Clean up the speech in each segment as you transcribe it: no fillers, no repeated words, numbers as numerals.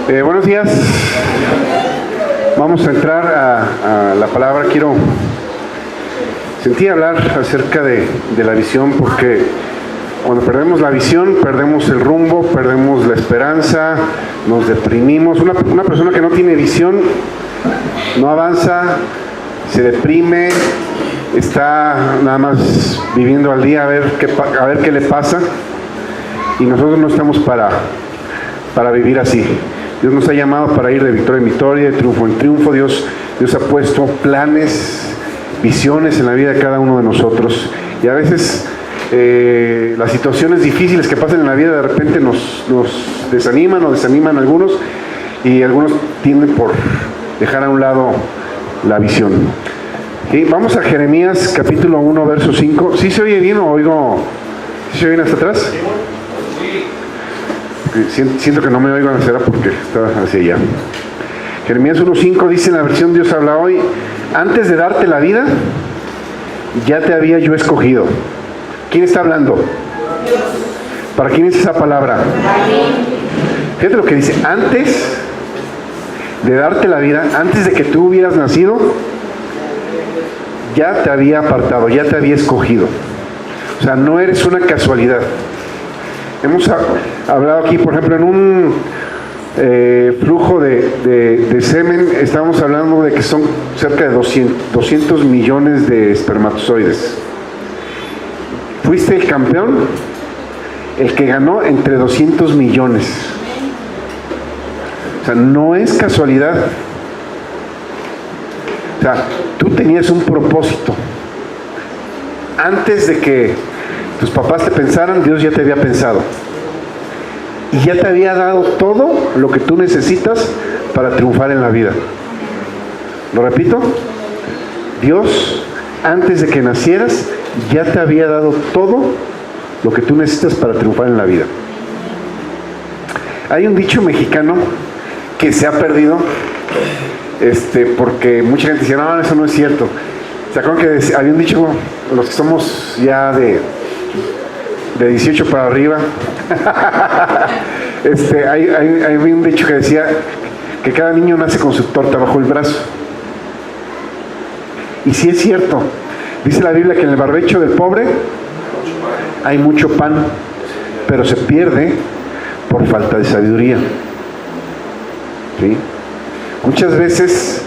Buenos días. Vamos a entrar a la palabra. Sentí hablar acerca de la visión, porque cuando perdemos la visión, perdemos el rumbo, perdemos la esperanza, nos deprimimos. Una persona que no tiene visión no avanza, se deprime, está nada más viviendo al día a ver qué le pasa, y nosotros no estamos para vivir así. Dios nos ha llamado para ir de victoria en victoria, de triunfo en triunfo. Dios ha puesto planes, visiones en la vida de cada uno de nosotros, y a veces las situaciones difíciles que pasan en la vida de repente nos desaniman algunos, y algunos tienden por dejar a un lado la visión. ¿Sí? Vamos a Jeremías capítulo 1, verso 5. ¿Sí se oye bien o oigo? ¿Sí se oye bien hasta atrás? Siento que no me oigo, será porque está hacia allá. Jeremías 1:5 dice en la versión Dios habla hoy: antes de darte la vida, ya te había yo escogido. ¿Quién está hablando? Dios. ¿Para quién es esa palabra? Fíjate lo que dice: antes de darte la vida, antes de que tú hubieras nacido, ya te había apartado, ya te había escogido. O sea, no eres una casualidad. Hemos hablado aquí, por ejemplo, en un flujo de semen, estamos hablando de que son cerca de 200 millones de espermatozoides. Fuiste el campeón, el que ganó entre 200 millones. O sea, no es casualidad. O sea, tú tenías un propósito. Antes de que tus papás te pensaran, Dios ya te había pensado. Y ya te había dado todo lo que tú necesitas para triunfar en la vida. ¿Lo repito? Dios, antes de que nacieras, ya te había dado todo lo que tú necesitas para triunfar en la vida. Hay un dicho mexicano que se ha perdido, porque mucha gente dice: no, eso no es cierto. ¿Se acuerdan que había un dicho, los que somos ya de 18 para arriba? Hay un dicho que decía que cada niño nace con su torta bajo el brazo. Y sí es cierto. Dice la Biblia que en el barbecho del pobre hay mucho pan, pero se pierde por falta de sabiduría. ¿Sí? Muchas veces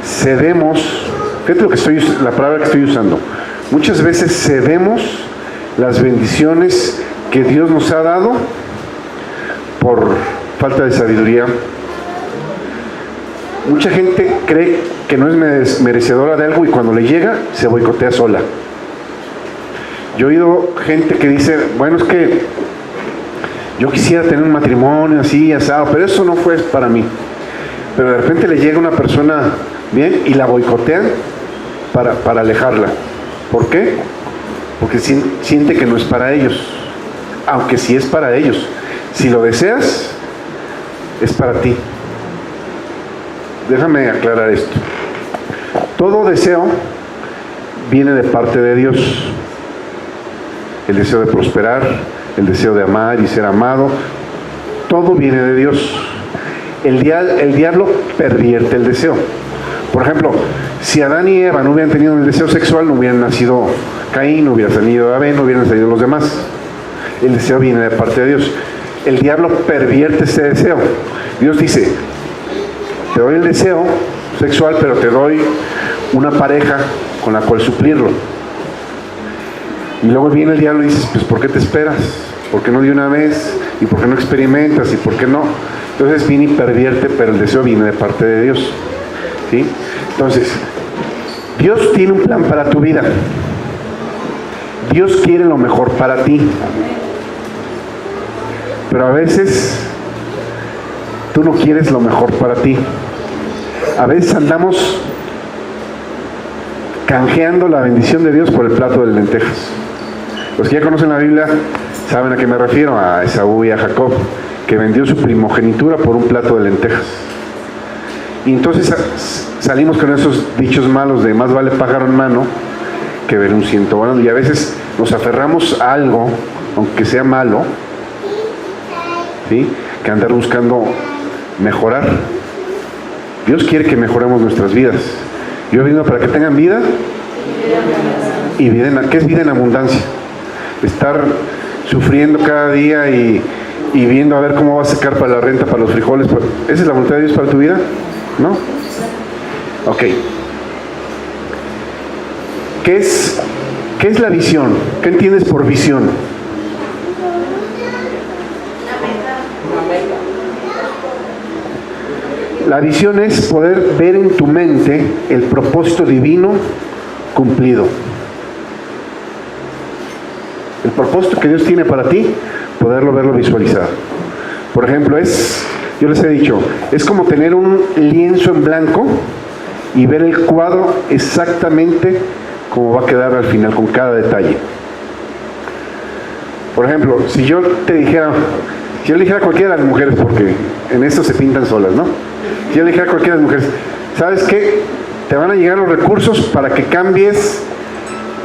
cedemos, fíjate la palabra que estoy usando, muchas veces cedemos las bendiciones que Dios nos ha dado por falta de sabiduría. Mucha gente cree que no es merecedora de algo, y cuando le llega se boicotea sola. Yo he oído gente que dice: bueno, es que yo quisiera tener un matrimonio así, asado, pero eso no fue para mí. Pero de repente le llega una persona bien y la boicotean para alejarla. ¿Por qué? Porque siente que no es para ellos, aunque sí es para ellos. Si lo deseas, es para ti. Déjame aclarar esto. Todo deseo viene de parte de Dios. El deseo de prosperar, el deseo de amar y ser amado, todo viene de Dios. El diablo pervierte el deseo. Por ejemplo, si Adán y Eva no hubieran tenido el deseo sexual, no hubieran nacido Caín, no hubiera salido Abel, no hubieran salido los demás. El deseo viene de parte de Dios. El diablo pervierte ese deseo. Dios dice: te doy el deseo sexual, pero te doy una pareja con la cual suplirlo. Y luego viene el diablo y dices: pues ¿por qué te esperas? ¿Por qué no de una vez? ¿Y por qué no experimentas? ¿Y por qué no? Entonces viene y pervierte, pero el deseo viene de parte de Dios. ¿Sí? Entonces, Dios tiene un plan para tu vida. Dios quiere lo mejor para ti. Pero a veces tú no quieres lo mejor para ti. A veces andamos canjeando la bendición de Dios por el plato de lentejas. Los que ya conocen la Biblia saben a qué me refiero: a Esaú y a Jacob, que vendió su primogenitura por un plato de lentejas. Y entonces salimos con esos dichos malos de: más vale pájaro en mano que ver un ciento volando. Y a veces nos aferramos a algo, aunque sea malo, ¿sí?, que andar buscando mejorar. Dios quiere que mejoremos nuestras vidas. Yo he venido para que tengan vida y vida ¿qué es vida en abundancia? Estar sufriendo cada día y viendo a ver cómo va a sacar para la renta, para los frijoles. ¿Esa es la voluntad de Dios para tu vida? ¿No? Ok. ¿Qué es la visión? ¿Qué entiendes por visión? La visión es poder ver en tu mente el propósito divino cumplido. El propósito que Dios tiene para ti, poderlo verlo visualizar. Por ejemplo, yo les he dicho, es como tener un lienzo en blanco y ver el cuadro exactamente como va a quedar al final, con cada detalle. Por ejemplo, si yo le dijera a cualquiera de las mujeres, porque en esto se pintan solas, ¿no? Si yo le dijera a cualquiera de las mujeres, ¿sabes qué? Te van a llegar los recursos para que cambies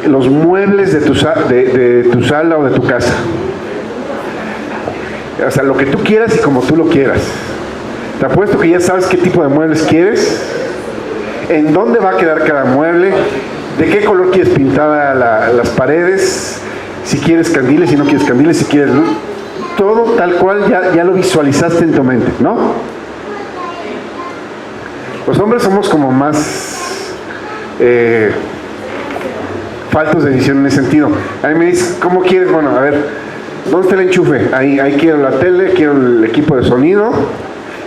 los muebles de tu sala o de tu casa. O sea, lo que tú quieras y como tú lo quieras. Te apuesto que ya sabes qué tipo de muebles quieres, en dónde va a quedar cada mueble, de qué color quieres pintar las paredes, si quieres candiles, si no quieres candiles, si quieres luz. Todo tal cual ya lo visualizaste en tu mente, ¿no? Los hombres somos como más faltos de visión en ese sentido. A mí me dice, ¿cómo quieres? Bueno, a ver, ¿dónde está el enchufe? Ahí quiero la tele, quiero el equipo de sonido,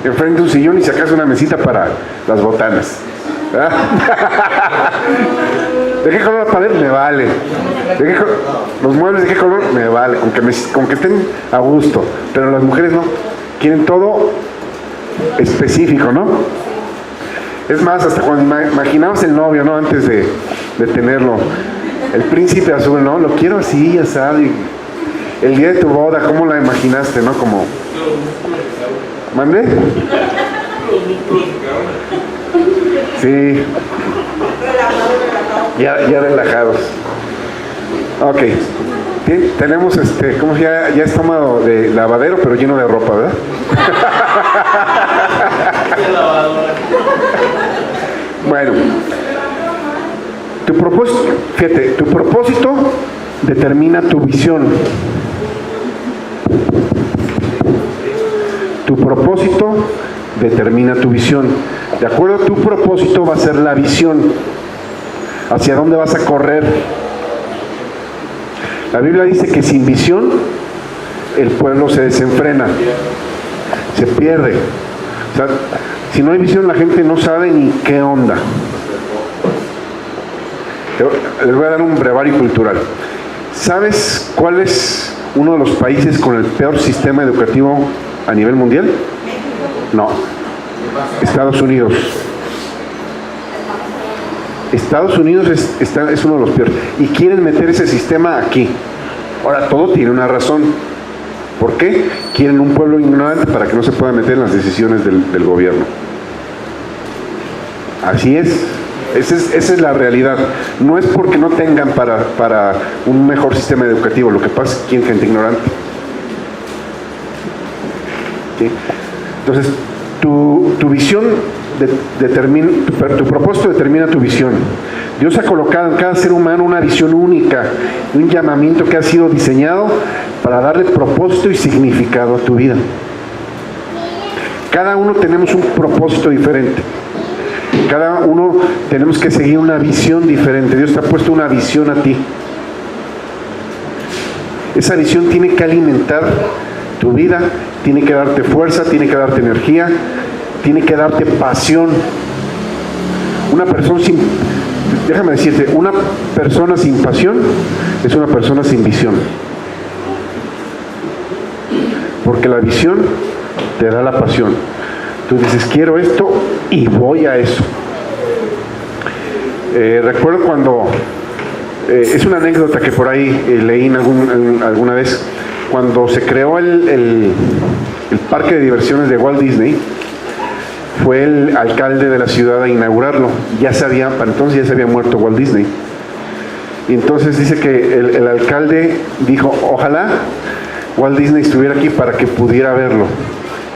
enfrente un sillón y si acaso una mesita para las botanas. ¿De qué color la pared? Me vale. ¿Los muebles de qué color? Me vale, con que estén a gusto. Pero las mujeres no, quieren todo específico, ¿no? Es más, hasta cuando imaginamos el novio, ¿no? Antes de tenerlo, el príncipe azul, ¿no? Lo quiero así, ya sabes. El día de tu boda, ¿cómo la imaginaste, no? Como... ¿Mande? Sí. Ya relajados. Ok. Bien, tenemos como ya estómago de lavadero, pero lleno de ropa, ¿verdad? Bueno. Tu propósito determina tu visión. Tu propósito determina tu visión. De acuerdo a tu propósito va a ser la visión. ¿Hacia dónde vas a correr? La Biblia dice que sin visión el pueblo se desenfrena, se pierde. O sea, si no hay visión la gente no sabe ni qué onda. Les voy a dar un brevario cultural. ¿Sabes cuál es uno de los países con el peor sistema educativo a nivel mundial? No. Estados Unidos. Estados Unidos es uno de los peores. Y quieren meter ese sistema aquí. Ahora, todo tiene una razón. ¿Por qué? Quieren un pueblo ignorante para que no se pueda meter en las decisiones del gobierno. Así es. Esa es la realidad. No es porque no tengan para un mejor sistema educativo. Lo que pasa es que quieren gente ignorante. ¿Sí? Entonces, tu visión determina, tu propósito determina tu visión. Dios ha colocado en cada ser humano una visión única, un llamamiento que ha sido diseñado para darle propósito y significado a tu vida. Cada uno tenemos un propósito diferente. Cada uno tenemos que seguir una visión diferente. Dios te ha puesto una visión a ti. Esa visión tiene que alimentar tu vida, tiene que darte fuerza, tiene que darte energía, tiene que darte pasión. Una persona una persona sin pasión es una persona sin visión. Porque la visión te da la pasión. Tú dices, quiero esto y voy a eso. Recuerdo cuando, es una anécdota que por ahí leí alguna vez, cuando se creó el parque de diversiones de Walt Disney, fue el alcalde de la ciudad a inaugurarlo. Para entonces ya se había muerto Walt Disney. Y entonces dice que el alcalde dijo, ojalá Walt Disney estuviera aquí para que pudiera verlo.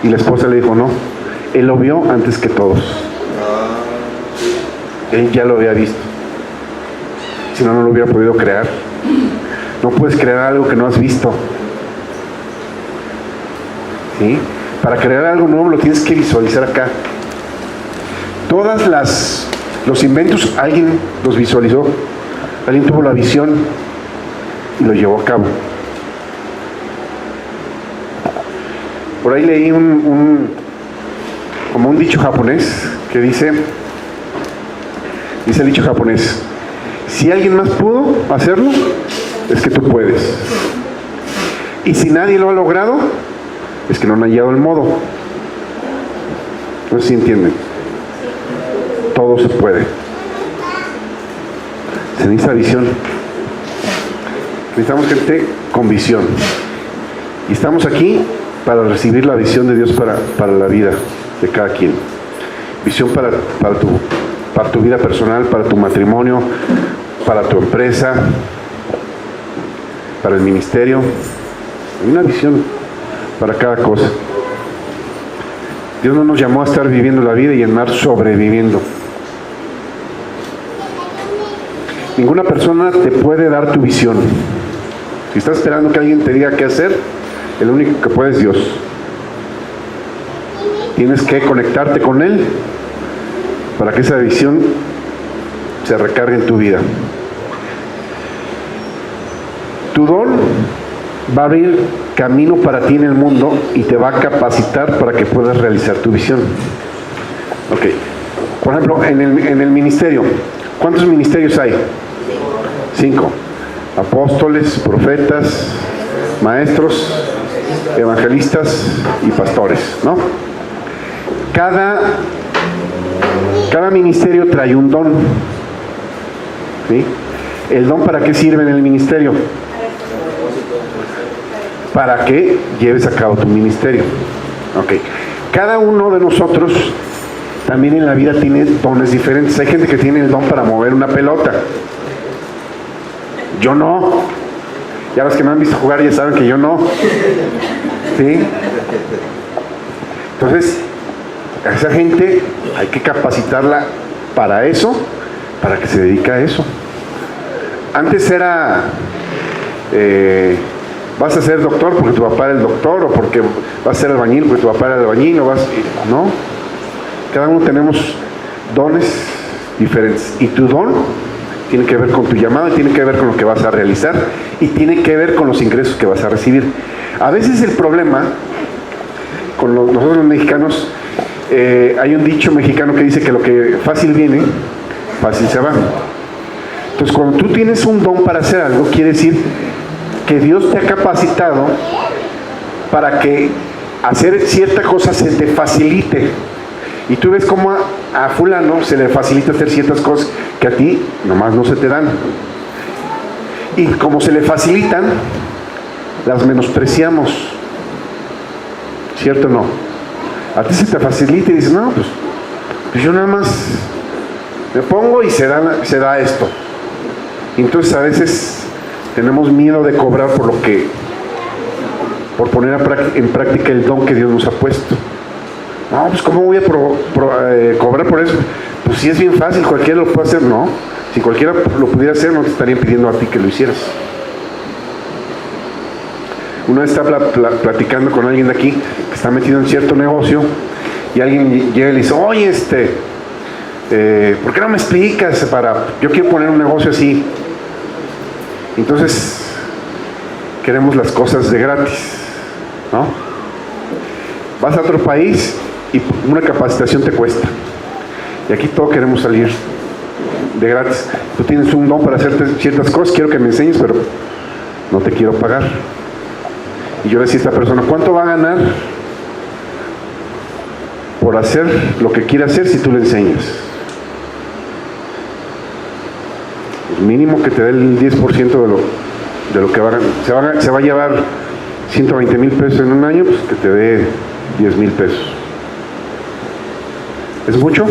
Y la esposa le dijo, no, Él lo vio antes que todos. Él ya lo había visto. Si no, no lo hubiera podido crear. No puedes crear algo que no has visto. ¿Sí? Para crear algo nuevo lo tienes que visualizar acá. Los inventos, alguien los visualizó. Alguien tuvo la visión y lo llevó a cabo. Por ahí leí como un dicho japonés que dice el dicho japonés: si alguien más pudo hacerlo, es que tú puedes. Y si nadie lo ha logrado, es que no han hallado el modo. No sé si entienden. Todo se puede. Se necesita visión. Necesitamos gente con visión. Y estamos aquí para recibir la visión de Dios para la vida de cada quien. Visión para tu vida personal, para tu matrimonio, para tu empresa, para el ministerio. Hay una visión para cada cosa. Dios no nos llamó a estar viviendo la vida y andar sobreviviendo. Ninguna persona te puede dar tu visión. Si estás esperando que alguien te diga qué hacer, el único que puede es Dios. Tienes que conectarte con Él para que esa visión se recargue en tu vida. Tu don va a abrir camino para ti en el mundo y te va a capacitar para que puedas realizar tu visión. Ok. Por ejemplo, en el ministerio, ¿cuántos ministerios hay? 5. Apóstoles, profetas, maestros, evangelistas y pastores, ¿no? Cada ministerio trae un don. ¿Sí? ¿El don para qué sirve en el ministerio? Para que lleves a cabo tu ministerio. Ok. Cada uno de nosotros también en la vida tiene dones diferentes. Hay gente que tiene el don para mover una pelota. Yo no. Ya los que me han visto jugar ya saben que yo no. ¿Sí? Entonces, a esa gente hay que capacitarla para eso, para que se dedique a eso. Antes era, vas a ser doctor porque tu papá era el doctor, o porque vas a ser albañil porque tu papá era el albañil, no. Cada uno tenemos dones diferentes. Y tu don tiene que ver con tu llamado, tiene que ver con lo que vas a realizar y tiene que ver con los ingresos que vas a recibir. A veces el problema con nosotros los mexicanos, hay un dicho mexicano que dice que lo que fácil viene, fácil se va. Entonces, cuando tú tienes un don para hacer algo, quiere decir que Dios te ha capacitado para que hacer cierta cosa se te facilite. Y tú ves cómo a fulano se le facilita hacer ciertas cosas que a ti nomás no se te dan. Y como se le facilitan, las menospreciamos. ¿Cierto o no? A ti se te facilita y dices, no, pues yo nada más me pongo y se da esto. Y entonces a veces tenemos miedo de cobrar por poner en práctica el don que Dios nos ha puesto. No, pues ¿cómo voy a cobrar por eso? Pues si es bien fácil, cualquiera lo puede hacer. No, si cualquiera lo pudiera hacer, no te estarían pidiendo a ti que lo hicieras. Una vez estaba platicando con alguien de aquí que está metido en cierto negocio y alguien llega y le dice, oye, ¿por qué no me explicas? Yo quiero poner un negocio así. Entonces queremos las cosas de gratis, ¿no? Vas a otro país y una capacitación te cuesta. Y aquí todos queremos salir de gratis. Tú tienes un don para hacer ciertas cosas, quiero que me enseñes, pero no te quiero pagar. Y yo le decía a esta persona, ¿cuánto va a ganar por hacer lo que quiere hacer si tú le enseñas? El mínimo que te dé el 10% de lo que va a ganar. Se va a llevar 120,000 pesos en un año, pues que te dé 10,000 pesos. ¿Es mucho?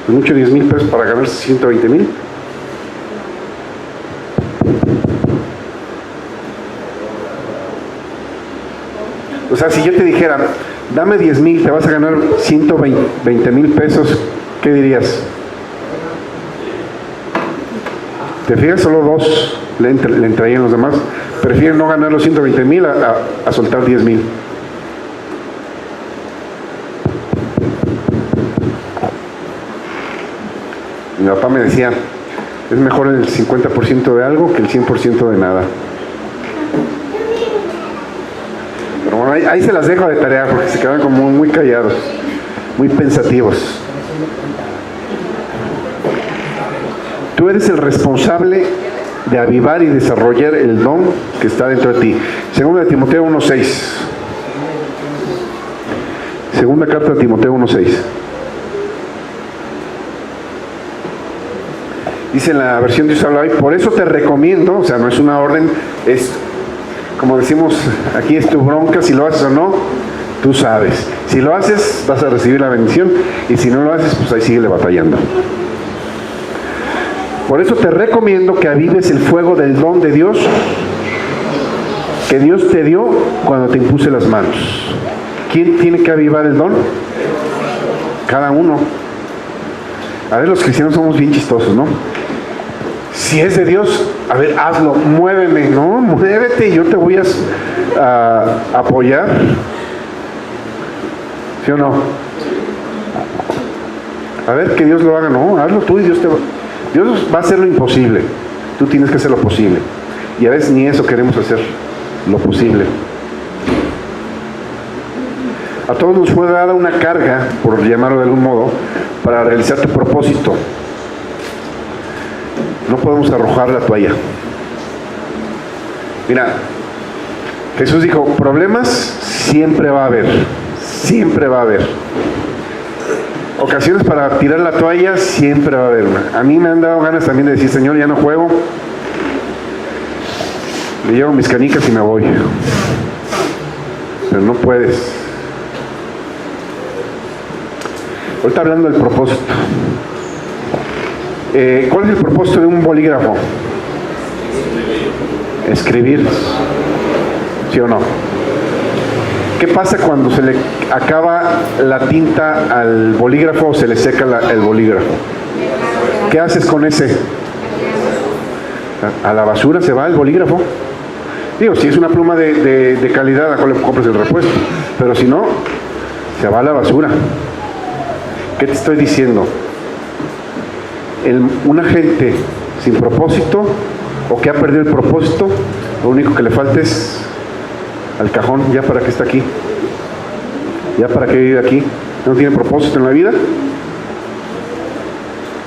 ¿Es mucho 10,000 pesos para ganar 120,000? O sea, si yo te dijera, dame 10,000, te vas a ganar 120,000 pesos, ¿qué dirías? ¿Te fijas? Solo 2 le entrarían los demás. Prefieren no ganar los 120,000 a soltar 10,000. Mi papá me decía, es mejor el 50% de algo que el 100% de nada. Pero bueno, ahí se las dejo de tarea porque se quedan como muy callados, muy pensativos. Tú eres el responsable de avivar y desarrollar el don que está dentro de ti. Segunda de Timoteo 1:6. Segunda carta de Timoteo 1:6. Dice en la versión de Dios habla hoy, por eso te recomiendo, o sea, no es una orden, es como decimos aquí, es tu bronca, si lo haces o no, tú sabes. Si lo haces, vas a recibir la bendición, y si no lo haces, pues ahí síguele batallando. Por eso te recomiendo que avives el fuego del don de Dios que Dios te dio cuando te impuse las manos. ¿Quién tiene que avivar el don? Cada uno. A ver, los cristianos somos bien chistosos, ¿no? Si es de Dios, a ver, hazlo, muéveme, ¿no? Muévete y yo te voy a apoyar. ¿Sí o no? A ver, que Dios lo haga, no, hazlo tú y Dios va a hacer lo imposible. Tú tienes que hacer lo posible. Y a veces ni eso queremos hacer, lo posible. A todos nos fue dada una carga, por llamarlo de algún modo, para realizar tu propósito. No podemos arrojar la toalla. Mira, Jesús dijo, problemas siempre va a haber. Siempre va a haber. Ocasiones para tirar la toalla siempre va a haber. A mí me han dado ganas también de decir, Señor, ya no juego. Me llevo mis canicas y me voy. Pero no puedes. Ahorita hablando del propósito. ¿Cuál es el propósito de un bolígrafo? Escribir. ¿Sí o no? ¿Qué pasa cuando se le acaba la tinta al bolígrafo o se le seca el bolígrafo? ¿Qué haces con ese? A la basura se va el bolígrafo. Digo, si es una pluma de calidad, ¿a cuál le compras el repuesto? Pero si no, se va a la basura. ¿Qué te estoy diciendo? Una gente sin propósito o que ha perdido el propósito, lo único que le falta es al cajón. ¿Ya para qué está aquí? ¿Ya para qué vive aquí? ¿No tiene propósito en la vida?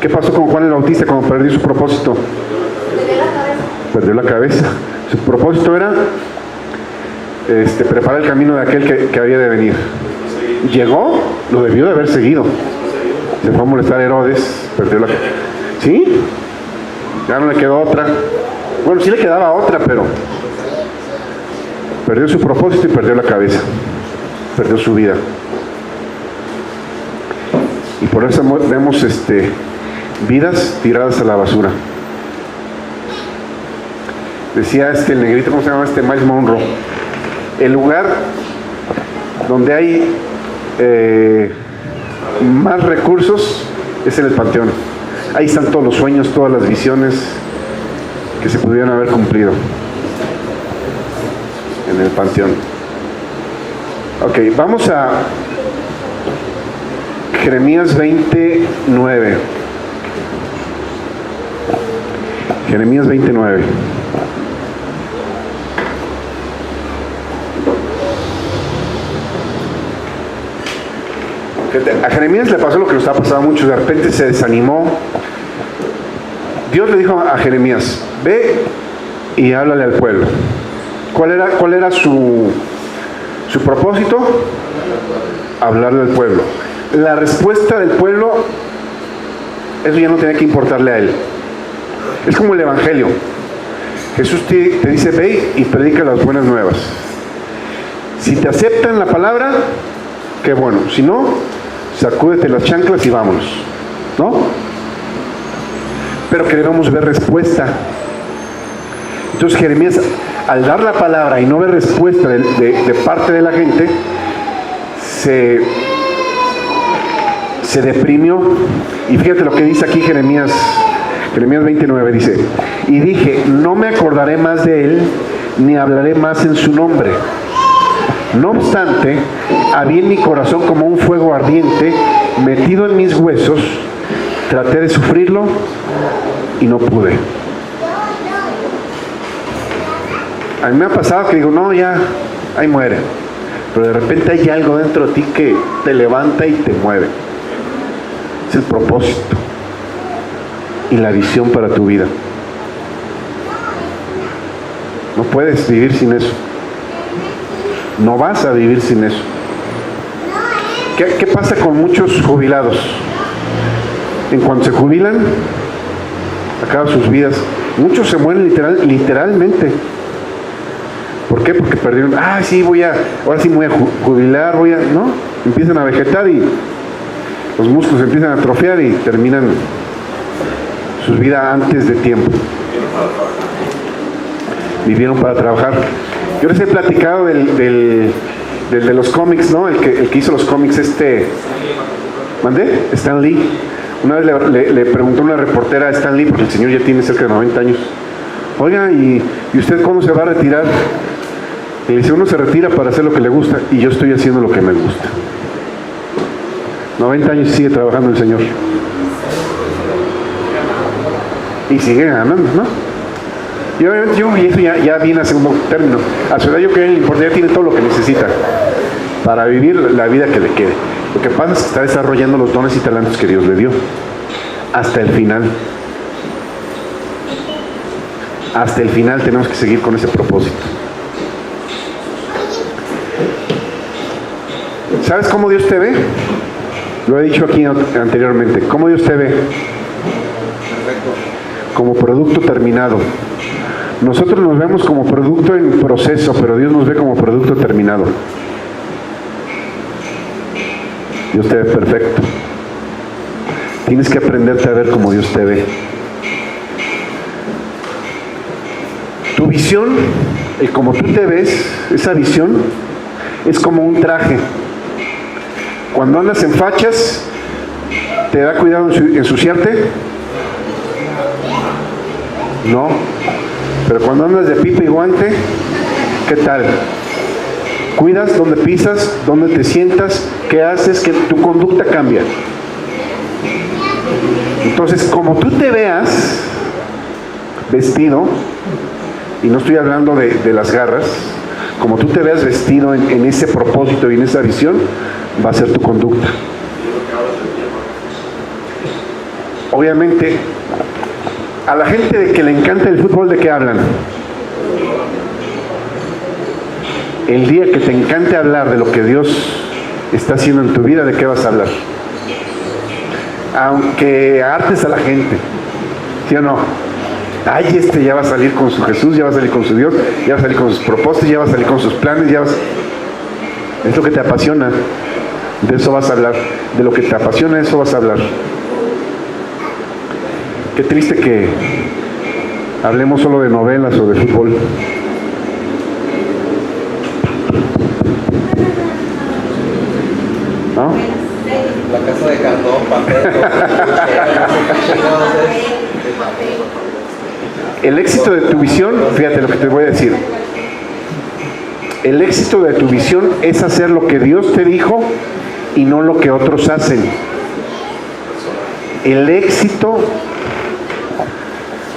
¿Qué pasó con Juan el Bautista cuando perdió su propósito? Perdió la cabeza. Su propósito era preparar el camino de aquel que había de venir. Llegó, lo debió de haber seguido. Se fue a molestar a Herodes, perdió la cabeza. ¿Sí? Ya no le quedó otra. Bueno, sí le quedaba otra, pero perdió su propósito y perdió la cabeza. Perdió su vida. Y por eso vemos vidas tiradas a la basura. Decía el negrito, ¿cómo se llama? Miles Monroe. El lugar donde hay más recursos es en el panteón. Ahí están todos los sueños, todas las visiones que se pudieran haber cumplido en el panteón. Ok, vamos a Jeremías 29. Jeremías 29. A Jeremías le pasó lo que nos ha pasado a muchos, de repente se desanimó. Dios le dijo a Jeremías, ve y háblale al pueblo. ¿Cuál era su propósito? Hablarle al pueblo. La respuesta del pueblo, eso ya no tenía que importarle a él. Es como el evangelio. Jesús te dice, ve y predica las buenas nuevas. Si te aceptan la palabra, qué bueno. Si no, sacúdete las chanclas y vámonos, ¿no? Pero queremos ver respuesta. Entonces Jeremías, al dar la palabra y no ver respuesta de parte de la gente, se deprimió. Y fíjate lo que dice aquí Jeremías 29, dice: y dije, no me acordaré más de él, ni hablaré más en su nombre. No obstante, había en mi corazón como un fuego ardiente metido en mis huesos. Traté de sufrirlo y no pude. A mí me ha pasado que digo, no, ya, ahí muere. Pero de repente hay algo dentro de ti que te levanta y te mueve. Es el propósito y la visión para tu vida. No puedes vivir sin eso. No vas a vivir sin eso. ¿Qué pasa con muchos jubilados? En cuanto se jubilan, acaban sus vidas. Muchos se mueren literalmente. ¿Por qué? Porque perdieron, sí, ahora sí me voy a jubilar, no, empiezan a vegetar y los músculos empiezan a atrofiar y terminan su vida antes de tiempo. Vivieron para trabajar. Yo les he platicado del de los cómics, ¿no? El que hizo los cómics, ¿mandé? Stan Lee. Una vez le preguntó una reportera a Stan Lee, porque el señor ya tiene cerca de 90 años. Oiga, ¿y usted cuándo se va a retirar? Y le dice, uno se retira para hacer lo que le gusta, y yo estoy haciendo lo que me gusta. 90 años y sigue trabajando el señor. Y sigue ganando, ¿no? Y obviamente y eso ya viene a segundo término. A su edad yo creo que ya tiene todo lo que necesita para vivir la vida que le quede. Lo que pasa es que está desarrollando los dones y talentos que Dios le dio. Hasta el final. Hasta el final tenemos que seguir con ese propósito. ¿Sabes cómo Dios te ve? Lo he dicho aquí anteriormente. ¿Cómo Dios te ve? Como producto terminado. Nosotros nos vemos como producto en proceso, pero Dios nos ve como producto terminado. Dios te ve perfecto. Tienes que aprenderte a ver como Dios te ve. Tu visión, el como tú te ves, esa visión, es como un traje. Cuando andas en fachas, ¿te da cuidado ensuciarte? No. Pero cuando andas de pipa y guante, ¿qué tal? Cuidas dónde pisas, dónde te sientas, qué haces, que tu conducta cambia. Entonces, como tú te veas vestido, y no estoy hablando de las garras, como tú te veas vestido en ese propósito y en esa visión, va a ser tu conducta. Obviamente, a la gente de que le encanta el fútbol, ¿de qué hablan? El día que te encante hablar de lo que Dios está haciendo en tu vida, ¿de qué vas a hablar? Aunque hartes a la gente, ¿sí o no? Ay, ya va a salir con su Jesús, ya va a salir con su Dios, ya va a salir con sus propósitos, ya va a salir con sus planes, es lo que te apasiona, de eso vas a hablar, de lo que te apasiona, de eso vas a hablar. Qué triste que hablemos solo de novelas o de fútbol. ¿No? La casa de cartón, papel. El éxito de tu visión, fíjate lo que te voy a decir. El éxito de tu visión es hacer lo que Dios te dijo y no lo que otros hacen. El éxito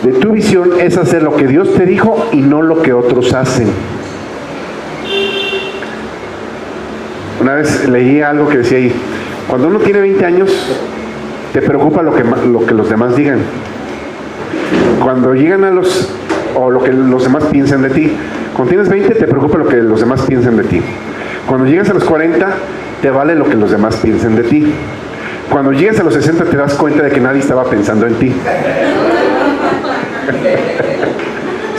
de tu visión es hacer lo que Dios te dijo y no lo que otros hacen. Una vez leí algo que decía ahí, cuando uno tiene 20 años, te preocupa lo que los demás digan. Cuando llegan o lo que los demás piensan de ti. Cuando tienes 20, te preocupa lo que los demás piensan de ti. Cuando llegas a los 40, te vale lo que los demás piensen de ti. Cuando llegas a los 60, te das cuenta de que nadie estaba pensando en ti.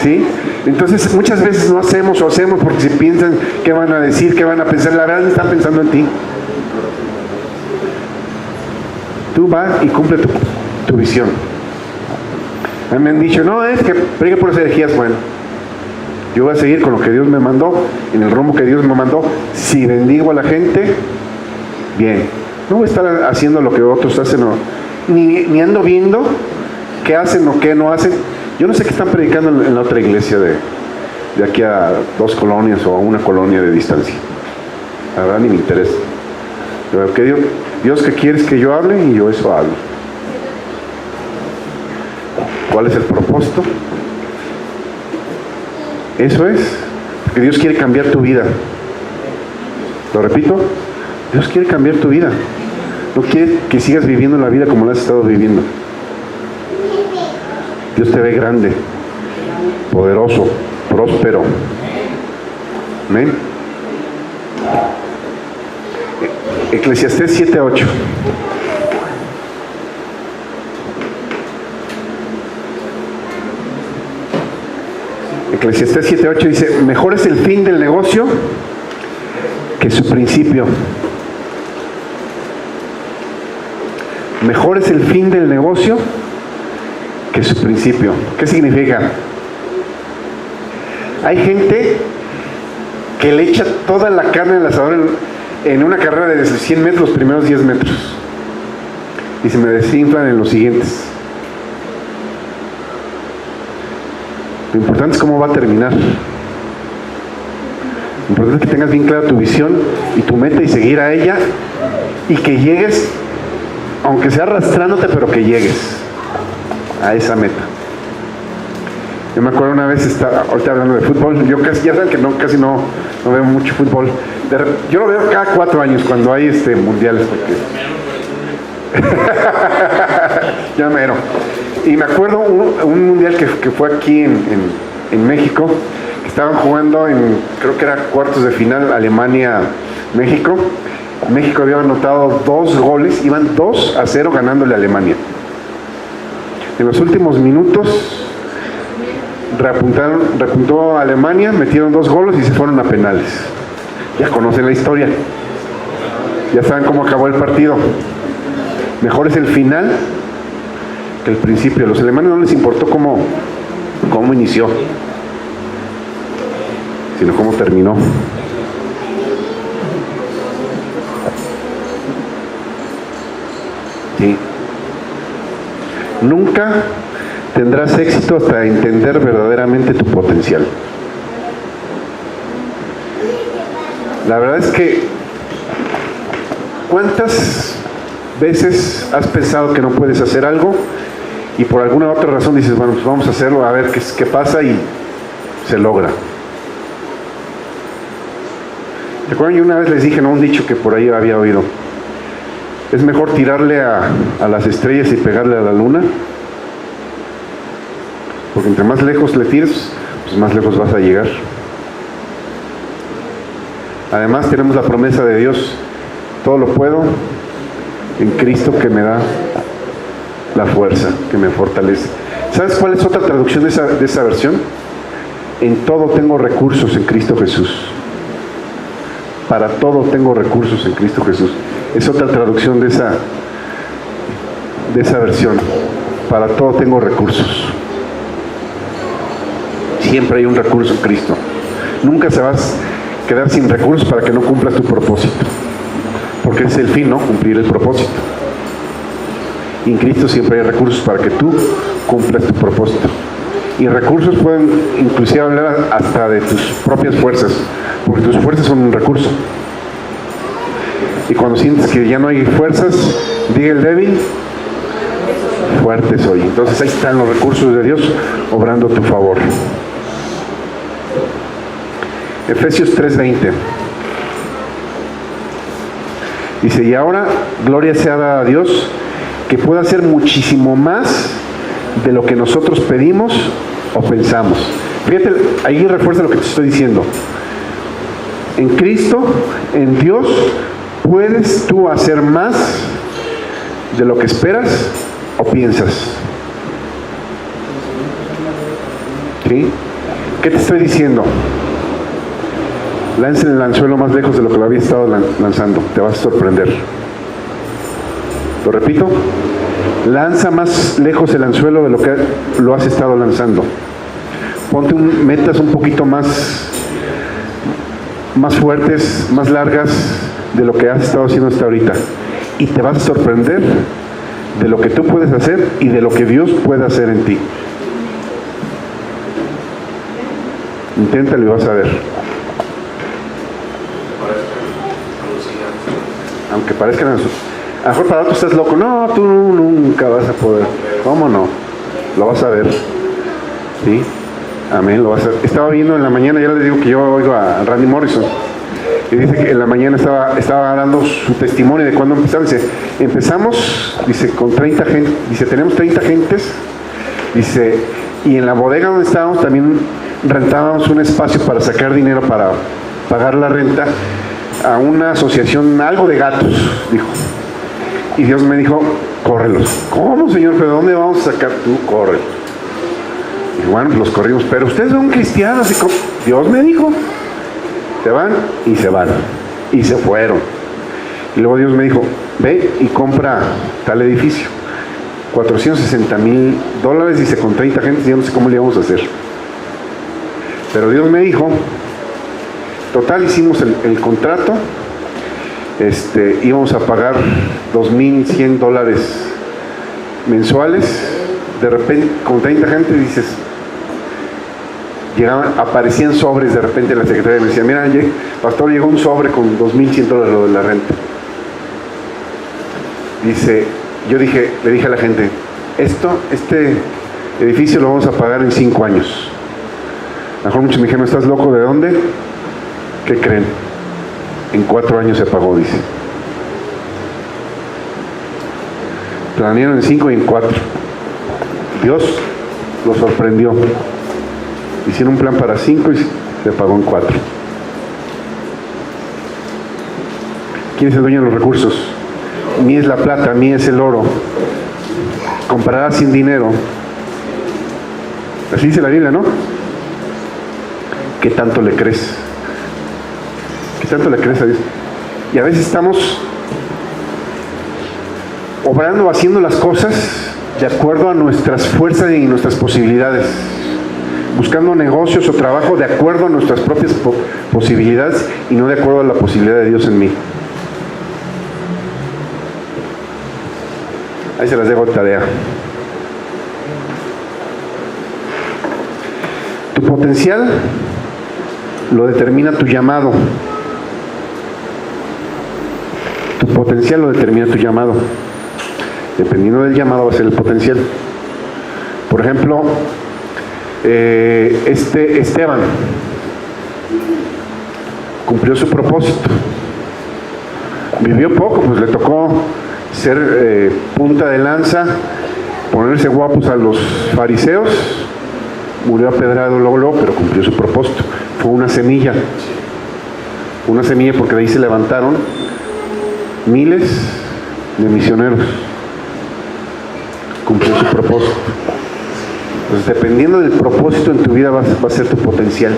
¿Sí? Entonces muchas veces no hacemos porque si piensan qué van a decir, qué van a pensar, la verdad no están pensando en ti. Tú vas y cumple tu visión. A mí me han dicho, no, es que predica por las herejías. Bueno, yo voy a seguir con lo que Dios me mandó, en el rumbo que Dios me mandó. Si bendigo a la gente, bien. No voy a estar haciendo lo que otros hacen, ni ando viendo qué hacen o qué no hacen. Yo no sé qué están predicando en la otra iglesia de aquí a 2 colonias o a 1 colonia de distancia. La verdad ni me interesa. Pero que Dios, ¿qué quieres que yo hable? Y yo eso hablo. ¿Cuál es el propósito? Eso es, porque Dios quiere cambiar tu vida. Lo repito, Dios quiere cambiar tu vida. No quiere que sigas viviendo la vida como la has estado viviendo. Dios te ve grande, poderoso, próspero. Amén. Eclesiastés 7:8. Eclesiastés 7:8 dice: mejor es el fin del negocio que su principio. Mejor es el fin del negocio que su principio. ¿Qué significa? Hay gente que le echa toda la carne al asador en una carrera de 100 metros, los primeros 10 metros. Y se me desinflan en los siguientes. Lo importante es cómo va a terminar. Lo importante es que tengas bien clara tu visión y tu meta y seguir a ella y que llegues, aunque sea arrastrándote, pero que llegues a esa meta. Yo me acuerdo una vez, ahorita hablando de fútbol, yo ya saben que casi no veo mucho fútbol. Yo lo veo cada 4 años cuando hay mundiales, porque ya mero. Y me acuerdo un mundial que fue aquí en México, que estaban jugando creo que era cuartos de final, Alemania-México. México había anotado 2 goles, iban 2-0 ganándole a Alemania. En los últimos minutos repuntó a Alemania, metieron 2 goles y se fueron a penales. Ya conocen la historia, ya saben cómo acabó el partido. Mejor es el final que el principio. A los alemanes no les importó cómo inició, sino cómo terminó. Sí. Nunca tendrás éxito hasta entender verdaderamente tu potencial. La verdad es que ¿cuántas veces has pensado que no puedes hacer algo y por alguna otra razón dices, bueno, pues vamos a hacerlo, a ver qué pasa, y se logra? ¿Te acuerdan? Yo una vez les dije, un dicho que por ahí había oído: es mejor tirarle a las estrellas y pegarle a la luna, porque entre más lejos le tires, pues más lejos vas a llegar. Además tenemos la promesa de Dios: todo lo puedo en Cristo que me da la fuerza, que me fortalece. ¿Sabes cuál es otra traducción de esa versión? En todo tengo recursos en Cristo Jesús. Para todo tengo recursos en Cristo Jesús. Es otra traducción de esa versión. Para todo tengo recursos. Siempre hay un recurso en Cristo. Nunca se vas a quedar sin recursos para que no cumplas tu propósito, porque es el fin, ¿no? Cumplir el propósito. Y en Cristo siempre hay recursos para que tú cumplas tu propósito. Y recursos pueden inclusive hablar hasta de tus propias fuerzas, porque tus fuerzas son un recurso. Y cuando sientes que ya no hay fuerzas, diga el débil, fuerte soy. Entonces ahí están los recursos de Dios obrando a tu favor. Efesios 3:20 dice: y ahora gloria sea dada a Dios, que puede hacer muchísimo más de lo que nosotros pedimos o pensamos. Fíjate, ahí refuerza lo que te estoy diciendo. En Cristo, en Dios, puedes tú hacer más de lo que esperas o piensas. ¿Sí? ¿Qué te estoy diciendo? Lancen el anzuelo más lejos de lo que lo había estado lanzando. Te vas a sorprender. Lo repito. Lanza más lejos el anzuelo de lo que lo has estado lanzando. Ponte metas un poquito más fuertes, más largas, de lo que has estado haciendo hasta ahorita. Y te vas a sorprender de lo que tú puedes hacer y de lo que Dios puede hacer en ti. Inténtalo y vas a ver. Aunque parezcan a lo mejor para otros estás loco. No, tú nunca vas a poder. ¿Cómo no? Lo vas a ver. ¿Sí? Amén, lo vas a ver. Estaba viendo en la mañana, ya les digo que yo oigo a Randy Morrison. Y dice que en la mañana estaba dando su testimonio de cuando empezaron. Dice, empezamos, dice, con 30 gente. Dice, tenemos 30 gentes. Dice, y en la bodega donde estábamos también rentábamos un espacio para sacar dinero para pagar la renta a una asociación, algo de gatos, dijo. Y Dios me dijo, córrelos. ¿Cómo, Señor? ¿Pero dónde vamos a sacar? Tú, corre. Y bueno, los corrimos. Pero ustedes son cristianos. Y Dios me dijo, se van y se van. Y se fueron. Y luego Dios me dijo, ve y compra tal edificio. $460,000, dice, con 30 gentes, yo no sé cómo le íbamos a hacer. Pero Dios me dijo, total, hicimos el contrato, íbamos a pagar $2,100 mensuales. De repente, con 30 gente, dices, aparecían sobres. De repente la secretaria me decía, mira, pastor, llegó un sobre con $2,100 lo de la renta. Dice, le dije a la gente, este edificio lo vamos a pagar en 5 años. A lo mejor muchos me dijeron, ¿estás loco? ¿De dónde? ¿Qué creen? En 4 años se pagó, dice. Planearon en 5 y en 4. Dios los sorprendió. Hicieron un plan para 5 y se pagó en 4. ¿Quién es el dueño de los recursos? Mía es la plata, mía es el oro. Comprarás sin dinero. Así dice la Biblia, ¿no? ¿Qué tanto le crees? ¿Qué tanto le crees a Dios? Y a veces estamos obrando, haciendo las cosas de acuerdo a nuestras fuerzas y nuestras posibilidades, buscando negocios o trabajo de acuerdo a nuestras propias posibilidades y no de acuerdo a la posibilidad de Dios en mí. Ahí se las dejo de tarea. Tu potencial lo determina tu llamado. Tu potencial lo determina tu llamado. Dependiendo del llamado va a ser el potencial. Por ejemplo, Esteban cumplió su propósito. Vivió poco, pues le tocó ser punta de lanza, ponerse guapos a los fariseos. Murió apedrado luego, pero cumplió su propósito. Fue una semilla porque de ahí se levantaron miles de misioneros. Cumplió su propósito. Entonces, dependiendo del propósito en tu vida va a ser tu potencial.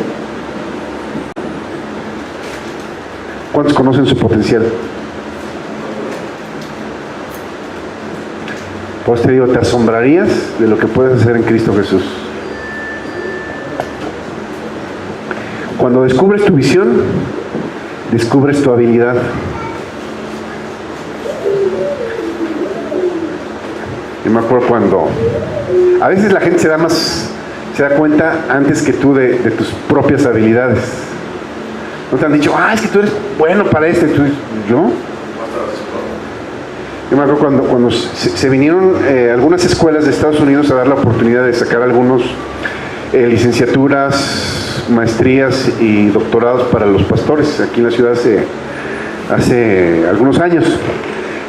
¿Cuántos conocen su potencial? Pues te digo, te asombrarías de lo que puedes hacer en Cristo Jesús. Cuando descubres tu visión, descubres tu habilidad. Yo me acuerdo cuando a veces la gente se da cuenta antes que tú de tus propias habilidades. No te han dicho, es que tú eres bueno para esto. Y tú, ¿yo? Yo me acuerdo cuando se vinieron algunas escuelas de Estados Unidos a dar la oportunidad de sacar algunos licenciaturas, maestrías y doctorados para los pastores aquí en la ciudad hace algunos años.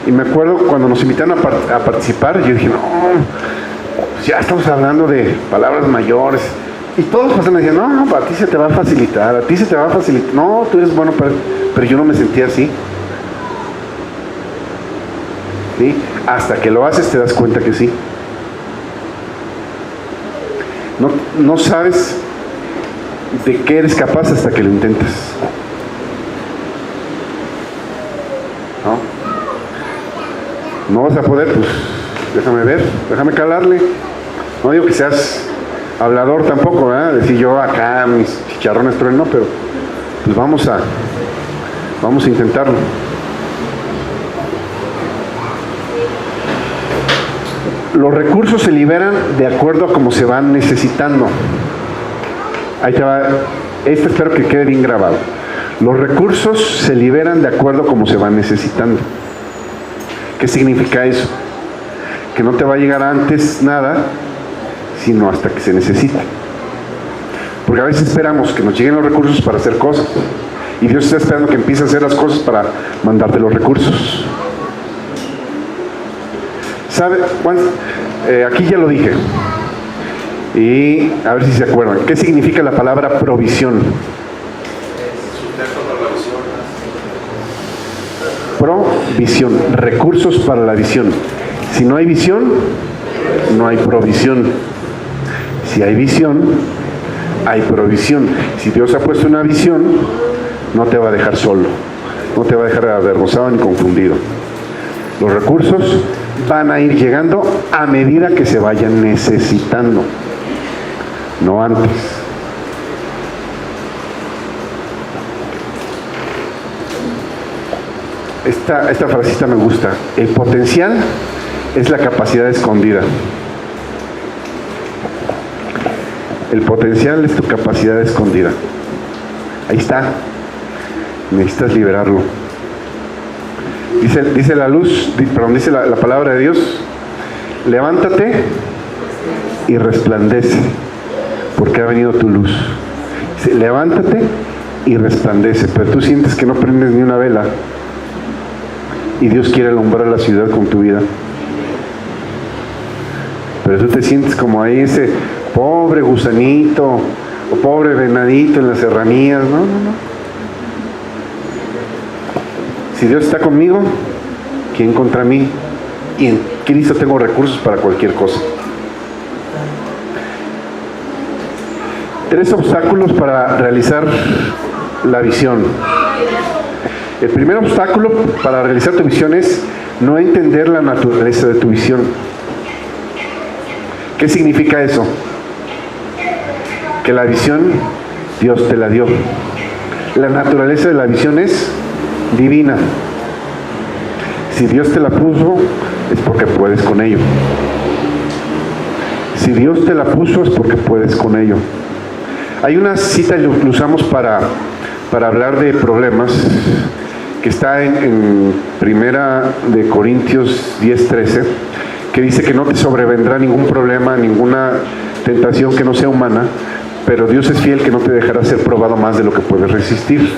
Y me acuerdo cuando nos invitaron a participar, yo dije, no, ya estamos hablando de palabras mayores. Y todos los pastores me decían, no, a ti se te va a facilitar, no, tú eres bueno para eso. Pero yo no me sentía así. ¿Sí? Hasta que lo haces te das cuenta que sí. No sabes de qué eres capaz hasta que lo intentas. No vas a poder, pues déjame ver, déjame calarle. No digo que seas hablador tampoco, ¿verdad? Decir yo mis chicharrones trueno, pero pues vamos a intentarlo. Los recursos se liberan de acuerdo a cómo se van necesitando. Ahí te va. Esto espero que quede bien grabado. Los recursos se liberan de acuerdo a cómo se van necesitando. ¿Qué significa eso? Que no te va a llegar antes nada, sino hasta que se necesite. Porque a veces esperamos que nos lleguen los recursos para hacer cosas. Y Dios está esperando que empieces a hacer las cosas para mandarte los recursos. ¿Sabe? Bueno, aquí ya lo dije. Y a ver si se acuerdan. ¿Qué significa la palabra provisión? Provisión, recursos para la visión. Si no hay visión, no hay provisión. Si hay visión, hay provisión. Si Dios ha puesto una visión, no te va a dejar solo, no te va a dejar avergonzado ni confundido. Los recursos van a ir llegando a medida que se vayan necesitando, no antes. Esta frasita me gusta. El potencial es la capacidad escondida. El potencial es tu capacidad escondida. Ahí está. Necesitas liberarlo. Dice la luz, dice la palabra de Dios: levántate y resplandece, porque ha venido tu luz. Dice, levántate y resplandece, pero tú sientes que no prendes ni una vela. Y Dios quiere alumbrar la ciudad con tu vida. Pero tú te sientes como ahí ese pobre gusanito o pobre venadito en las serranías. No. Si Dios está conmigo, ¿quién contra mí? Y en Cristo tengo recursos para cualquier cosa. 3 obstáculos para realizar la visión. El primer obstáculo para realizar tu visión es no entender la naturaleza de tu visión. ¿Qué significa eso? Que la visión Dios te la dio. La naturaleza de la visión es divina. Si Dios te la puso, es porque puedes con ello. Si Dios te la puso, es porque puedes con ello. Hay una cita que usamos para hablar de problemas, que está en Primera de Corintios 10:13, que dice que no te sobrevendrá ningún problema, ninguna tentación que no sea humana, pero Dios es fiel, que no te dejará ser probado más de lo que puedes resistir,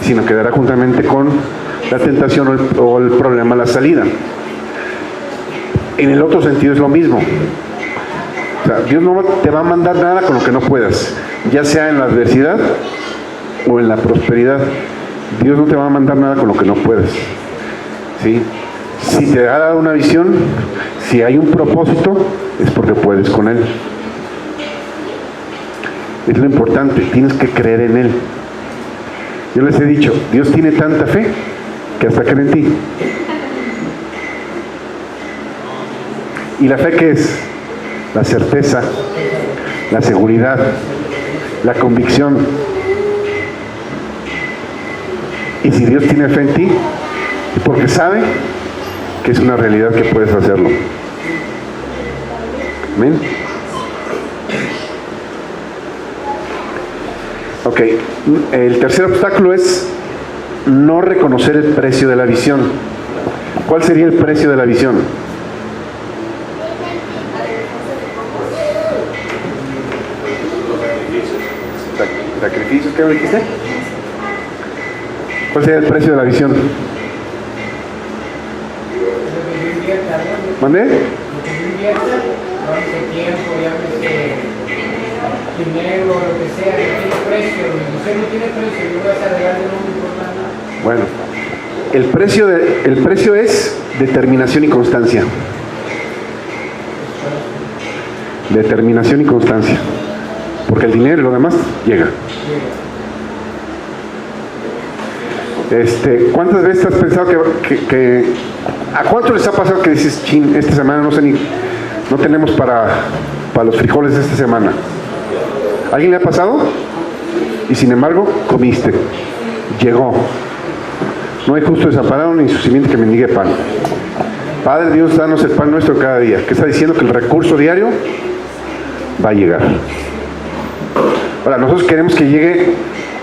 sino que dará juntamente con la tentación o el problema la salida. En el otro sentido es lo mismo. O sea, Dios no te va a mandar nada con lo que no puedas, ya sea en la adversidad o en la prosperidad. Dios no te va a mandar nada con lo que no puedes. ¿Sí? Si te ha dado una visión, si hay un propósito, es porque puedes con Él. Es lo importante, tienes que creer en Él. Yo les he dicho, Dios tiene tanta fe que hasta cree en ti. ¿Y la fe qué es? La certeza, la seguridad, la convicción. Y si Dios tiene fe en ti, es porque sabe que es una realidad que puedes hacerlo. ¿Amén? Ok, el tercer obstáculo es no reconocer el precio de la visión. ¿Cuál sería el precio de la visión? ¿Sacrificios? ¿Qué me dijiste? ¿Cuál sería el precio de la visión? ¿Mandé? Lo que yo invierta, llámese tiempo, llámese dinero, lo que sea, que tiene precio. Si no tiene precio, yo voy a hacer regalo, no me importa nada. Bueno, el precio es determinación y constancia. Determinación y constancia. Porque el dinero y lo demás llega. ¿Cuántas veces has pensado que a cuánto les ha pasado que dices, chin, esta semana no tenemos para los frijoles de esta semana? ¿Alguien le ha pasado? Y sin embargo, comiste. Llegó. No hay justo desamparado ni su simiente que mendigue pan. Padre Dios, danos el pan nuestro cada día. ¿Qué está diciendo? Que el recurso diario va a llegar. Ahora, nosotros queremos que llegue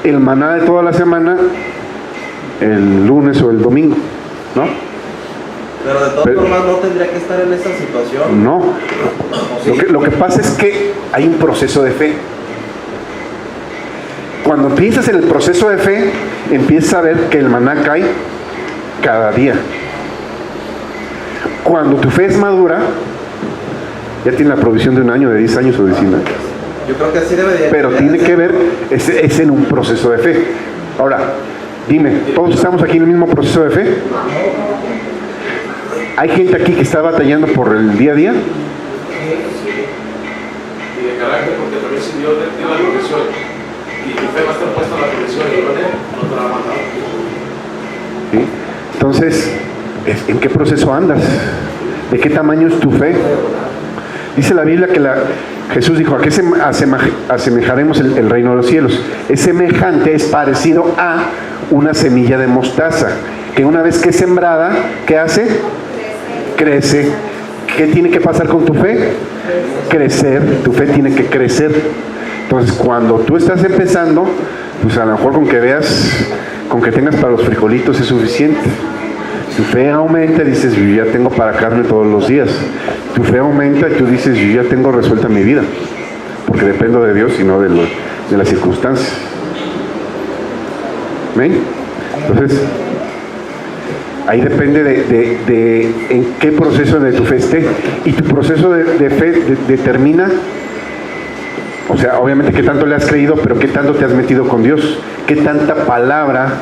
el maná de toda la semana el lunes o el domingo, ¿no? Pero de todas formas no tendría que estar en esa situación. No. Sí. Lo que pasa es que hay un proceso de fe. Cuando empiezas en el proceso de fe, empiezas a ver que el maná cae cada día. Cuando tu fe es madura, ya tiene la provisión de un año, de 10 años o de 100 años. Yo creo que así debería. Pero tiene que ver, es en un proceso de fe. Ahora, dime, ¿todos estamos aquí en el mismo proceso de fe? ¿Hay gente aquí que está batallando por el día a día? Y de carácter, porque también si Dios le dio la promesión y tu fe va a estar puesta en la promesión y no te la va a mandar. ¿Sí? Entonces, ¿en qué proceso andas? ¿De qué tamaño es tu fe? Dice la Biblia que Jesús dijo: ¿a qué asemejaremos el reino de los cielos? Es semejante, es parecido a una semilla de mostaza, que una vez que es sembrada, ¿qué hace? Crece. ¿Qué tiene que pasar con tu fe? Crecer. Tu fe tiene que crecer. Entonces, cuando tú estás empezando, pues a lo mejor con que veas, con que tengas para los frijolitos es suficiente. Tu fe aumenta y dices: yo ya tengo para carne todos los días. Tu fe aumenta y tú dices: yo ya tengo resuelta mi vida, porque dependo de Dios y no de las circunstancias. ¿Ven? Entonces, ahí depende de en qué proceso de tu fe esté. Y tu proceso de fe determina, o sea, obviamente qué tanto le has creído, pero qué tanto te has metido con Dios, qué tanta palabra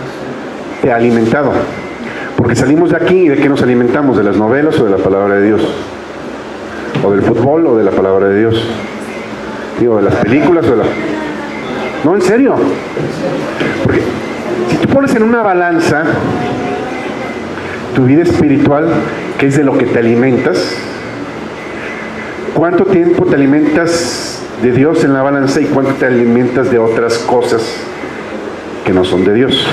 te ha alimentado. Porque salimos de aquí y ¿de qué nos alimentamos? ¿De las novelas o de la palabra de Dios? ¿O del fútbol o de la palabra de Dios? Digo, ¿de las películas o de la...? No, en serio. Porque si tú pones en una balanza tu vida espiritual, que es de lo que te alimentas, ¿cuánto tiempo te alimentas de Dios en la balanza y cuánto te alimentas de otras cosas que no son de Dios?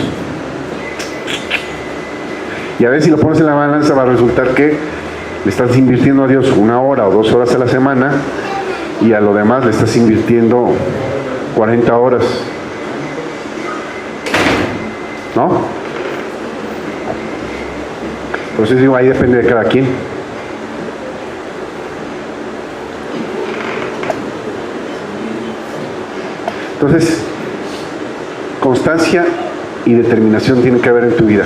Y a ver, si lo pones en la balanza, va a resultar que le estás invirtiendo a Dios 1 hora o 2 horas a la semana y a lo demás le estás invirtiendo 40 horas. ¿No? Entonces digo, ahí depende de cada quien. Entonces, constancia y determinación tienen que haber en tu vida.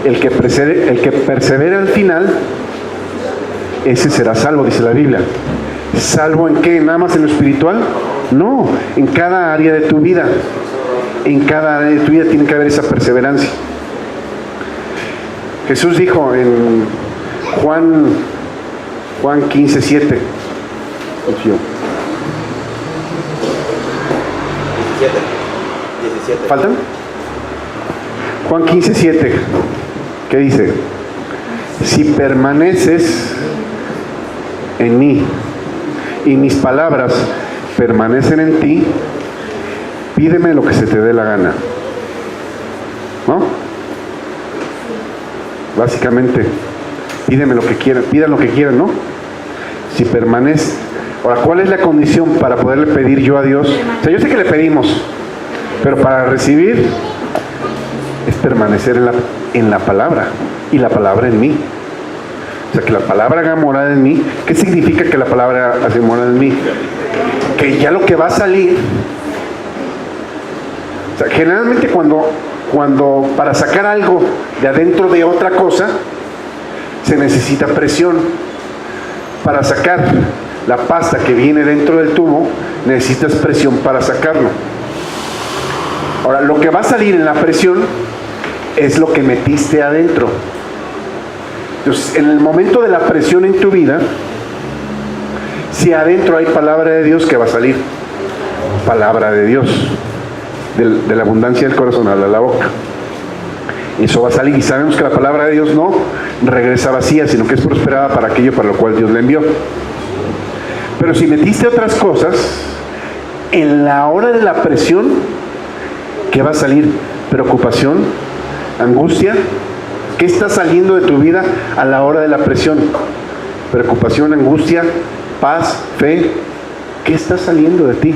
El que persevera al final, ese será salvo, dice la Biblia. ¿Salvo en qué? ¿Nada más en lo espiritual? No, en cada área de tu vida. En cada área de tu vida tiene que haber esa perseverancia. Jesús dijo en Juan 15:7. 17. ¿Faltan? Juan 15:7. ¿Qué dice? Si permaneces en mí y mis palabras permanecen en ti, pídeme lo que se te dé la gana. ¿No? Básicamente, pídeme lo que quieran, pidan lo que quieran, ¿no? Si permanece. Ahora, ¿cuál es la condición para poderle pedir yo a Dios? O sea, yo sé que le pedimos, pero para recibir es permanecer en la palabra y la palabra en mí. O sea, que la palabra haga morada en mí. ¿Qué significa que la palabra haga morada en mí? Que ya lo que va a salir, o sea, generalmente cuando para sacar algo de adentro de otra cosa se necesita presión. Para sacar la pasta que viene dentro del tubo necesitas presión para sacarlo. Ahora, lo que va a salir en la presión es lo que metiste adentro. Entonces, en el momento de la presión en tu vida, si adentro hay palabra de Dios, ¿qué va a salir? Palabra de Dios. De la abundancia del corazón habla la boca. Eso va a salir, y sabemos que la palabra de Dios no regresa vacía, sino que es prosperada para aquello para lo cual Dios la envió. Pero si metiste otras cosas, en la hora de la presión, ¿qué va a salir? Preocupación, angustia, ¿Qué está saliendo de tu vida a la hora de la presión? Preocupación, angustia, paz, fe. ¿Qué está saliendo de ti?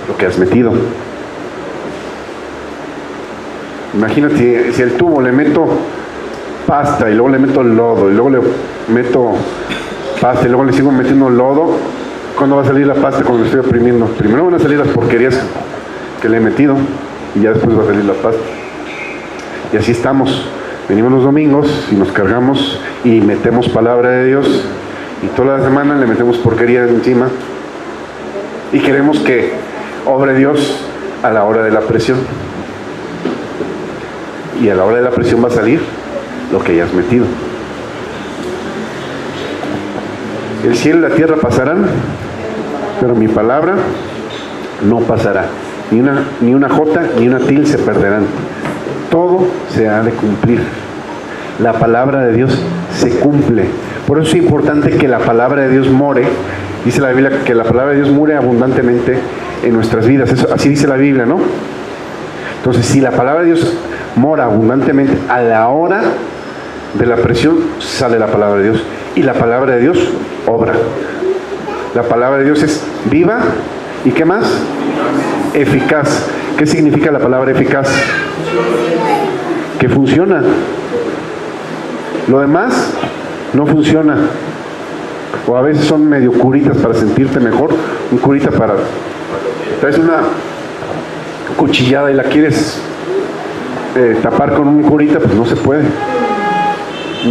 Lo que has metido. Imagínate, si al tubo le meto pasta y luego le meto lodo y luego le meto pasta y luego le sigo metiendo lodo, ¿cuándo va a salir la pasta cuando le estoy oprimiendo? Primero van a salir las porquerías que le he metido y ya después va a salir la pasta. Y así estamos. Venimos los domingos y nos cargamos y metemos palabra de Dios y toda la semana le metemos porquería encima y queremos que obre Dios a la hora de la presión. Y a la hora de la presión va a salir lo que hayas metido. El cielo y la tierra pasarán, pero mi palabra no pasará. Ni una jota ni una tilde se perderán. Todo se ha de cumplir. La palabra de Dios se cumple. Por eso es importante que la palabra de Dios more. Dice la Biblia que la palabra de Dios more abundantemente en nuestras vidas. Eso, así dice la Biblia, ¿no? Entonces, si la palabra de Dios mora abundantemente, a la hora de la presión sale la palabra de Dios. Y la palabra de Dios obra. La palabra de Dios es viva. ¿Y qué más? Eficaz. ¿Qué significa la palabra eficaz? Que funciona. Lo demás no funciona. O a veces son medio curitas para sentirte mejor. Un curita para... traes una cuchillada y la quieres tapar con un curita, pues no se puede.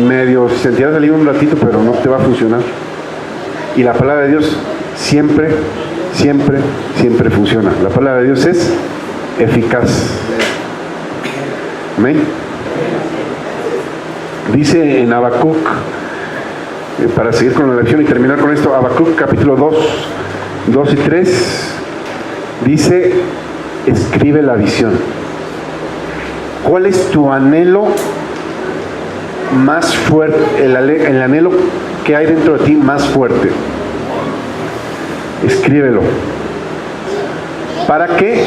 Medio sentirás salir un ratito, pero no te va a funcionar. Y la palabra de Dios siempre, siempre, siempre funciona. La palabra de Dios es eficaz. Amén. Dice en Habacuc, para seguir con la lección y terminar con esto, Habacuc capítulo 2 y 3, dice: escribe la visión. ¿Cuál es tu anhelo más fuerte? El anhelo que hay dentro de ti más fuerte. Escríbelo. ¿Para qué?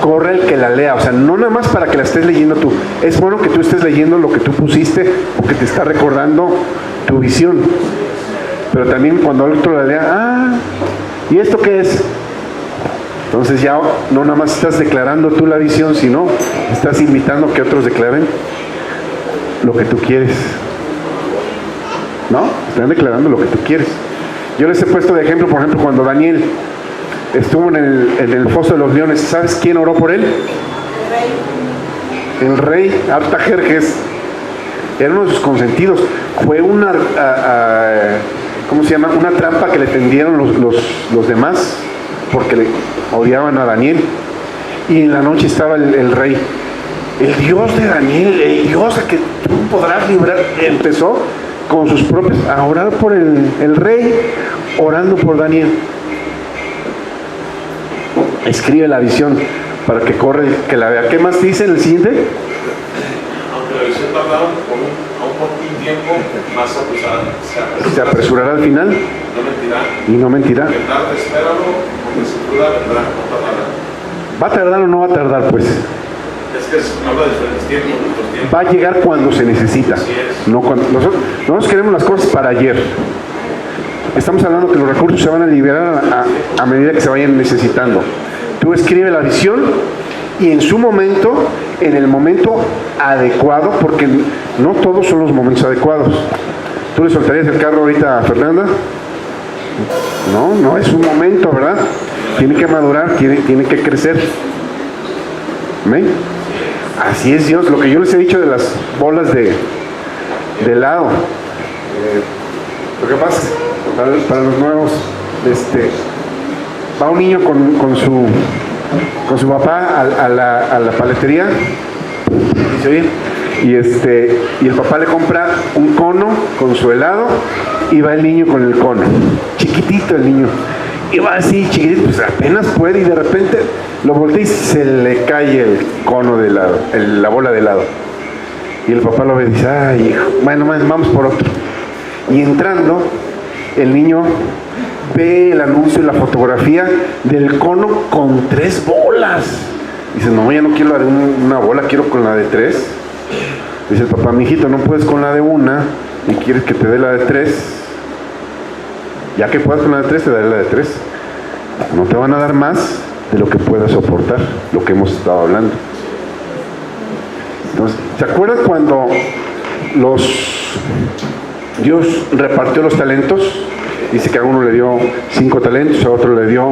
Corre el que la lea. O sea, no nada más para que la estés leyendo tú. Es bueno que tú estés leyendo lo que tú pusiste, porque te está recordando tu visión. Pero también cuando el otro la lea, ¿y esto qué es? Entonces ya no nada más estás declarando tú la visión, sino estás invitando a que otros declaren lo que tú quieres. ¿No? Están declarando lo que tú quieres. Yo les he puesto de ejemplo, por ejemplo, cuando Daniel estuvo en el foso de los leones, ¿sabes quién oró por él? El rey Artajerjes. Era uno de sus consentidos. Fue una ¿cómo se llama? Una trampa que le tendieron los demás, porque le odiaban a Daniel. Y en la noche estaba el rey, el Dios de Daniel, el Dios a que tú podrás librar. Empezó con sus propios a orar por el rey, orando por Daniel. Escribe la visión para que corre, que la vea. ¿Qué más dice en el siguiente? Aunque la visión tardaba aún por un tiempo, más se apresurará al final. No mentirá. Y no mentirá. Que tarde, espéralo, porque sin duda vendrá, no tardará. ¿Va a tardar o no va a tardar? Pues Es que habla de diferentes tiempos, nuestros tiempos. va a llegar cuando se necesita. Así es. No cuando nosotros queremos las cosas para ayer. Estamos hablando que los recursos se van a liberar a medida que se vayan necesitando. Tú escribe la visión y en su momento, en el momento adecuado, porque no todos son los momentos adecuados. ¿Tú le soltarías el carro ahorita a Fernanda? No, es un momento, ¿verdad? Tiene que madurar, tiene que crecer. ¿Amén? Así es Dios. Lo que yo les he dicho de las bolas de helado. Lo que pasa para los nuevos, va un niño con su papá a la paletería, dice, oye, y el papá le compra un cono con su helado y va el niño con el cono, chiquitito el niño, y va así chiquitito, pues apenas puede, y de repente lo voltea y se le cae el cono de helado, la bola de helado, y el papá lo ve y dice, ay hijo, bueno, vamos por otro. Y entrando, el niño ve el anuncio y la fotografía del cono con 3 bolas. Dice, no, ya no quiero la de una bola, quiero con la de 3. Dice el papá, mijito, no puedes con la de una y quieres que te dé la de 3. Ya que puedas con la de 3, te daré la de 3. No te van a dar más de lo que puedas soportar, lo que hemos estado hablando. Entonces, ¿se acuerdan cuando Dios repartió los talentos? Dice que a uno le dio 5 talentos, a otro le dio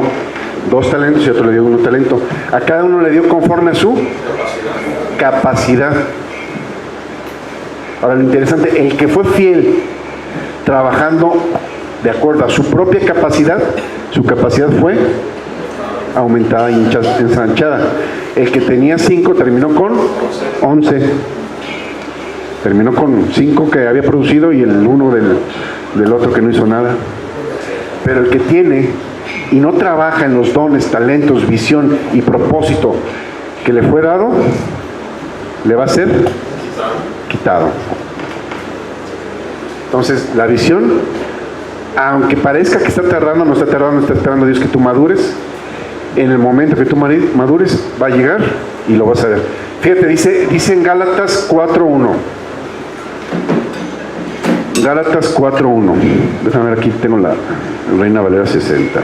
2 talentos y a otro le dio 1 talento. A cada uno le dio conforme a su capacidad. Ahora, lo interesante, el que fue fiel trabajando de acuerdo a su propia capacidad, su capacidad fue aumentada y ensanchada. El que tenía 5 terminó con 11. Terminó con 5 que había producido y el 1 del otro que no hizo nada. Pero el que tiene y no trabaja en los dones, talentos, visión y propósito que le fue dado, le va a ser quitado. Entonces, la visión, aunque parezca que está tardando, no está tardando, está esperando Dios que tú madures. En el momento que tú madures, va a llegar y lo vas a ver. Fíjate, dice en Gálatas 4.1. Gálatas 4.1. Déjame ver, aquí tengo la Reina Valera 60.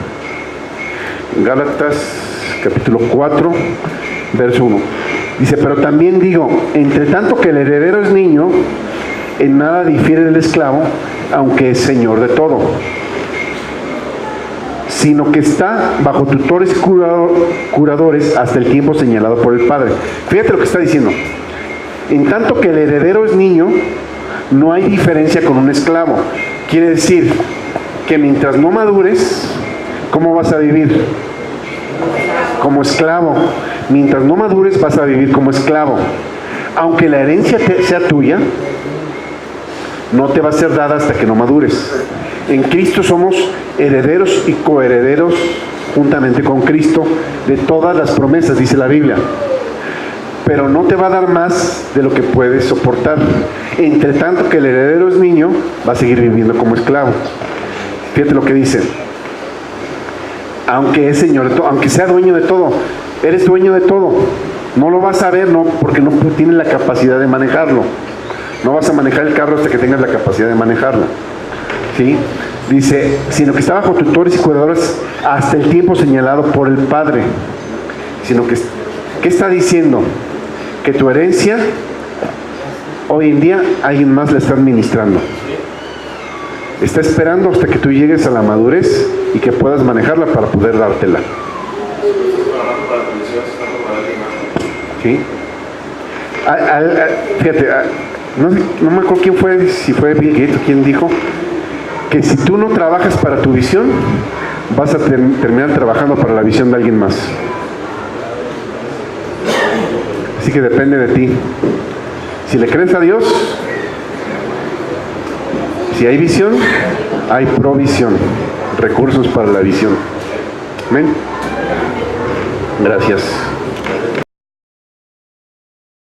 Gálatas capítulo 4, verso 1. Dice, pero también digo, entre tanto que el heredero es niño, en nada difiere del esclavo, aunque es señor de todo, sino que está bajo tutores y curadores hasta el tiempo señalado por el Padre. Fíjate lo que está diciendo. En tanto que el heredero es niño, no hay diferencia con un esclavo. Quiere decir que mientras no madures, ¿cómo vas a vivir? Como esclavo. Mientras no madures, vas a vivir como esclavo. Aunque la herencia sea tuya, no te va a ser dada hasta que no madures. En Cristo somos herederos y coherederos juntamente con Cristo de todas las promesas, dice la Biblia. Pero no te va a dar más de lo que puedes soportar. Entre tanto que el heredero es niño, va a seguir viviendo como esclavo. Fíjate lo que dice. Aunque es señor de todo, aunque sea dueño de todo, eres dueño de todo. No lo vas a ver, no, porque no tienes la capacidad de manejarlo. No vas a manejar el carro hasta que tengas la capacidad de manejarlo. ¿Sí? Dice, sino que está bajo tutores y cuidadores hasta el tiempo señalado por el Padre. Sino que, ¿qué está diciendo? Que tu herencia, hoy en día, alguien más la está administrando. Está esperando hasta que tú llegues a la madurez y que puedas manejarla para poder dártela. ¿Sí? Fíjate, no me acuerdo quién fue, si fue Bill Gates o quién dijo que si tú no trabajas para tu visión, vas a terminar trabajando para la visión de alguien más. Así que depende de ti. Si le crees a Dios, si hay visión, hay provisión, recursos para la visión. Amén. Gracias.